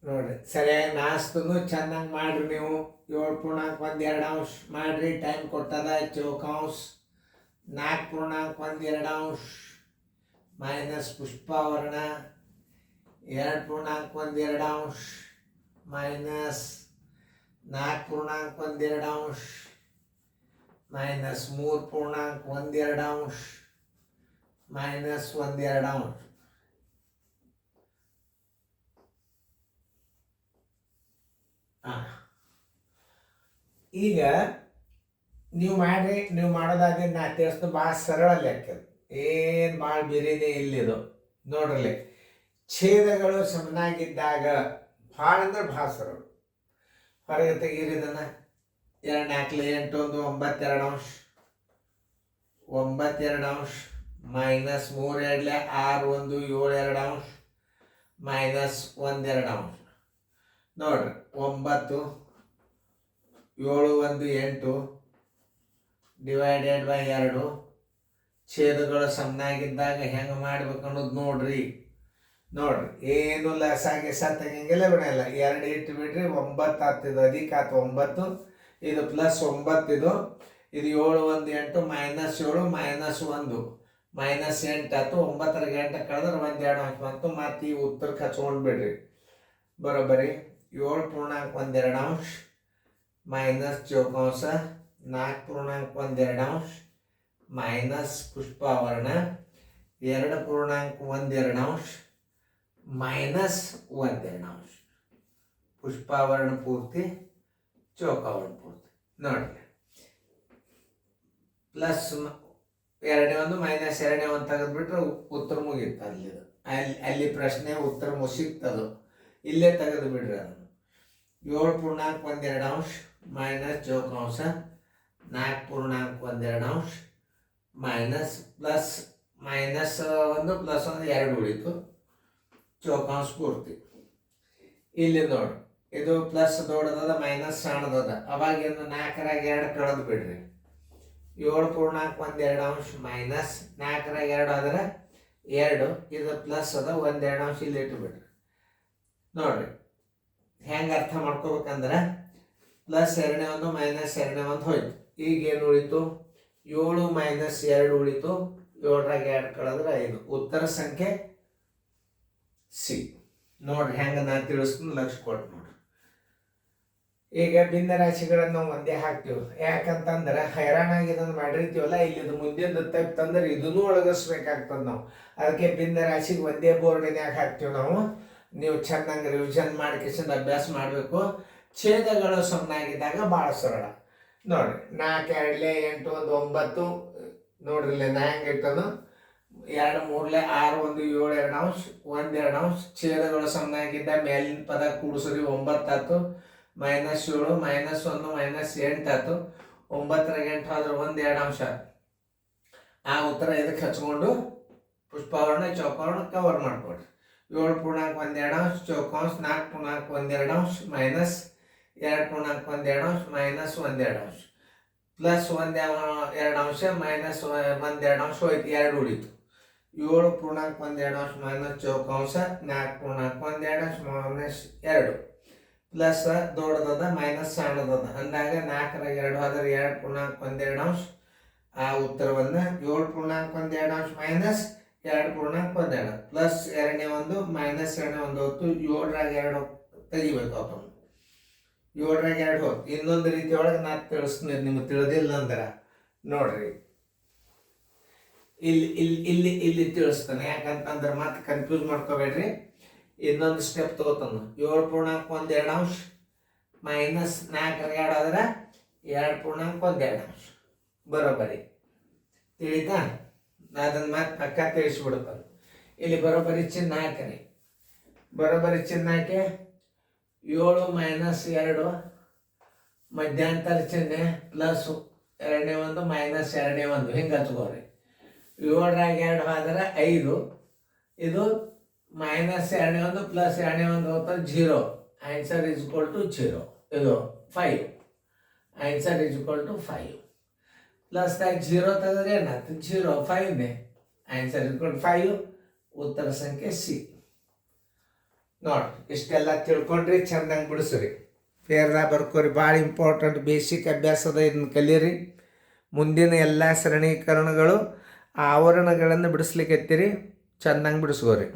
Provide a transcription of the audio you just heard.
ನೋಡ್ರಿ ಸರಿಯಾಗಿ ನಾಸ್ತನು ಚೆನ್ನಾಗಿ ಮಾಡ್ರಿ ನೀವು. 7.12 ಮಾಡ್ರಿ. ಟೈಮ್ ಕೊಟ್ಟದ. ಚೌಕಾಂಶ 4.12 ಮೈನಸ್ ಪುಷ್ಪಾವರಣ 2.12 ಮೈನಸ್ 4.12 ಮೈನಸ್ 3.12 ಮೈನಸ್ 1/2. ಈಗ ನೀವು ಮಾಡ್ರಿ. ನೀವು ಮಾಡೋದಾದ್ರೆ ನಾ ತಿಳಿಸ್ದು ಭಾಳ ಸರಳ ಲೆಕ್ಕ. ಏನು ಭಾಳ ಬೇರೆನೇ ಇಲ್ಲಿದು. ನೋಡ್ರಲಿ, ಛೇದಗಳು ಸಮನಾಗಿದ್ದಾಗ ಭಾಳ ಅಂದ್ರೆ ಭಾಳ ಸರಳ. ಹೊರಗೆ ತೆಗೀರಿ ಇದನ್ನು. 2 4 8 1 9 2 ಮೈನಸ್ 3 2 6 1 7 2 ಮೈನಸ್ 1/2. ನೋಡ್ರಿ 9 7 1 8 ಡಿವೈಡೆಡ್ ಬೈ 2. ಛೇದಗಳು ಸಮನಾಗಿದ್ದಾಗ ಹೆಂಗೆ ಮಾಡ್ಬೇಕು ಅನ್ನೋದು ನೋಡ್ರಿ. ಏನು ಲಸಾಗಿಸ ತೆಗಿಂಗಿಲ್ಲ ಬಿಡಲ್ಲ. 2 ಇಟ್ಟು ಬಿಡ್ರಿ 9 ಆಗ್ತಿದ್ದು. ಅದಕ್ಕೆ ಆತು 9. ಇದು ಪ್ಲಸ್ 9 ಇದು 7 1 8 ಮೈನಸ್ 7 ಮೈನಸ್ 1 ಮೈನಸ್ 8 ಆಯ್ತು. 9 8 ಕಳೆದ್ರೆ 1/2 ಬಂತು. ಮತ್ತು ಈ ಉತ್ತರಕ್ಕೆ ಹಚ್ಕೊಂಡು ಬಿಡ್ರಿ. ಬರೋಬ್ಬರಿ 7.12 ಮೈನಸ್ ಚೌಕಾಂಶ 4.12 ಮೈನಸ್ ಪುಷ್ಪಾವರಣ 2.12 ಮೈನಸ್ 1/2. ಪುಷ್ಪಾವರಣ ಪೂರ್ತಿ, ಚೌಕಾವರಣ ಪೂರ್ತಿ. ನೋಡ್ರಿ, ಪ್ಲಸ್ 2 ಮೈನಸ್ 2 ತೆಗೆದ್ಬಿಟ್ರೆ ಉತ್ತರ ಮುಗೀತು. ಅಲ್ಲಿ ಪ್ರಶ್ನೆ ಉತ್ತರ ಮುಗಿತದು. ಇಲ್ಲೇ ತೆಗೆದು ಬಿಡ್ರಿ ಅದನ್ನು. 7.12 ಮೈನಸ್ ಚೌಕಾಂಶ 4.12 ಮೈನಸ್ ಪ್ಲಸ್ ಮೈನಸ್ 1 ಪ್ಲಸ್ 1 2 ಉಳಿತು. ಚೌಕಾಂಶ ಪೂರ್ತಿ. ಇಲ್ಲಿ ನೋಡಿ, ಇದು ಪ್ಲಸ್ ದೊಡ್ಡದ ಮೈನಸ್ ಸಣ್ಣದದ. ಅವಾಗೇನು 4 2 ಕಳೆದು ಬಿಡ್ರಿ. 7.12 ಮೈನಸ್ 4 2 ಆದ್ರೆ 2. ಇದು ಪ್ಲಸ್ ಅದ 1/2 ಇಲ್ಲಿ ಇಟ್ಟು ಬಿಡ್ರಿ. ನೋಡ್ರಿ ಹೆಂಗೆ ಅರ್ಥ ಮಾಡ್ಕೋಬೇಕಂದ್ರೆ ಪ್ಲಸ್ 2 1 ಮೈನಸ್ 2 1 ಹೋಯ್ತು. ಈಗ ಏನು ಉಳಿತು? 7 ಮೈನಸ್ 2 ಉಳಿತು. 7 2 ಕಳೆದ್ರೆ 5. ಉತ್ತರ ಸಂಖ್ಯೆ ಸಿ. ನೋಡ್ರಿ ಹೆಂಗೆ ನಾನು ತಿಳಿಸ್ತೀನಿ, ಲಕ್ಷ ಕೊಟ್ಟು ನೋಡ್ರಿ. ಈಗ ಭಿನ್ನ ರಾಶಿಗಳನ್ನು ನಾವು ಒಂದೇ ಹಾಕ್ತೀವಿ. ಯಾಕಂತಂದ್ರೆ ಹೈರಾಣಾಗಿ ಇದನ್ನು ಮಾಡಿರ್ತೀವಲ್ಲ, ಇಲ್ಲಿದು ಮುಂದಿನ ತಪ್ಪಂದ್ರೆ ಇದನ್ನೂ ಒಳಗಿಸ್ಬೇಕಾಗ್ತದೆ ನಾವು. ಅದಕ್ಕೆ ಭಿನ್ನ ರಾಶಿಗೆ ಒಂದೇ ಬೋರ್ಡಿನ್ಯಾಗ ಹಾಕ್ತೀವಿ ನಾವು. ನೀವು ಚೆನ್ನಾಗಿ ರಿವಿಷನ್ ಮಾಡ್ಕೊಂಡು ಅಭ್ಯಾಸ ಮಾಡಬೇಕು. ಛೇದಗಳು ಸಮನಾಗಿದ್ದಾಗ ಭಾಳ ಸರಳ. ನೋಡ್ರಿ 4 2 8 1 9. ನೋಡ್ರಿ ಇಲ್ಲಿ ನಾ ಹೆಂಗೆ ಇಟ್ಟನು. 2 3 6 1 7 2 1/2. ಛೇದಗಳು ಸಮನಾಗಿದ್ದ ಮೇಲಿನ ಪದ ಕೂಡಿಸ್ರಿ 9 ಆಯ್ತು. ಮೈನಸ್ 7 ಮೈನಸ್ 1 ಮೈನಸ್ 8 ಆಯ್ತು. 9 8 ಆದ್ರೆ 1/2. ಆ ಉತ್ತರ ಇದಕ್ಕೆ ಹಚ್ಕೊಂಡು ಪುಷ್ಪಾವರಣ ಚೌಕಾವರಣ ಕವರ್ ಮಾಡ್ಕೊಡ್ರಿ. 7.12 ಚೌಕಾಂಶ 4.12 ಮೈನಸ್ 2.12 ಮೈನಸ್ 1/2 ಪ್ಲಸ್ 1/2 ಮೈನಸ್ 1/2 ಹೋಯ್ತು. 2 ಉಳಿತು. 7.12 ಮೈನಸ್ ಚೌಕಾಂಶ 4.12 ಮೈನಸ್ 2 ಪ್ಲಸ್ ದೊಡ್ಡದ ಮೈನಸ್ ಸಣ್ಣದದ. ಅಂದಾಗ 4 2 ಆದ್ರೆ 2.12. ಆ ಉತ್ತರವನ್ನು 7.12 ಮೈನಸ್ 2.12 ಪ್ಲಸ್ 2 1 ಮೈನಸ್ 2 1 ಹೊತ್ತು 7 2 ತೆಗಿಬೇಕು. ಅಪ್ಪ 7 2 ಹೊತ್ತು. ಇನ್ನೊಂದು ರೀತಿ ಒಳಗೆ ನಾ ತಿಳಿಸ್ತೀನಿ, ನಿಮ್ಗೆ ತಿಳಿದಿಲ್ಲ ಅಂದ್ರೆ ನೋಡ್ರಿ. ಇಲ್ಲಿ ತಿಳಿಸ್ತಾನೆ. ಯಾಕಂತಂದ್ರೆ ಮತ್ತೆ ಕನ್ಫ್ಯೂಸ್ ಮಾಡ್ಕೋಬೇಡ್ರಿ. ಇನ್ನೊಂದು ಸ್ಟೆಪ್ ತಗೋತಾನ. 7.12 ಮೈನಸ್ 4 2 ಆದ್ರೆ 2.12 ಬರೋಬ್ಬರಿ. ತಿಳಿತಾ? ಅದನ್ನು ಮತ್ತೆ ಪಕ್ಕ ತಿಳಿಸ್ಬಿಡ್ತಾನೆ. ಇಲ್ಲಿ ಬರೋಬ್ಬರಿ ಚಿಹ್ನ ಹಾಕರಿ. ಬರೋಬ್ಬರಿ ಚಿಹ್ನ ಹಾಕಿ 7 ಮೈನಸ್ 2 ಮಧ್ಯಂತರ ಚಿಹ್ನೆ ಪ್ಲಸ್ 2 1 ಮೈನಸ್ 2 1 ಹಿಂಗೆ ಹಚ್ಕೋರಿ. 7 2 ಆದ್ರೆ 5. ಇದು ಮೈನಸ್ 2 1 ಪ್ಲಸ್ 2 1 ಹೋಗ್ತದೆ 0. Answer is equal to 0. ಇದು 5. Answer is equal to 5. Plus 0 ತೆಗೆದ್ರೆ ಏನಾಯ್ತು? 0 5ನೇ. Answer is equal to 5. ಉತ್ತರ ಸಂಖ್ಯೆ ಸಿ. ನೋಡಿ ಇಷ್ಟೆಲ್ಲ ತಿಳ್ಕೊಂಡ್ರಿ, ಚೆಂದಂಗೆ ಬಿಡಿಸ್ರಿ, ಫೇರ್ದಾಗ ಬರ್ಕೋರಿ. ಭಾಳ ಇಂಪಾರ್ಟೆಂಟ್ ಬೇಸಿಕ್ ಅಭ್ಯಾಸದ ಇದನ್ನು ಕಲೀರಿ. ಮುಂದಿನ ಎಲ್ಲ ಸರಣೀಕರಣಗಳು ಆವರಣಗಳನ್ನು ಬಿಡಿಸ್ಲಿಕ್ಕೆ ಚೆಂದಂಗೆ ಬಿಡಿಸ್ಕೋರಿ.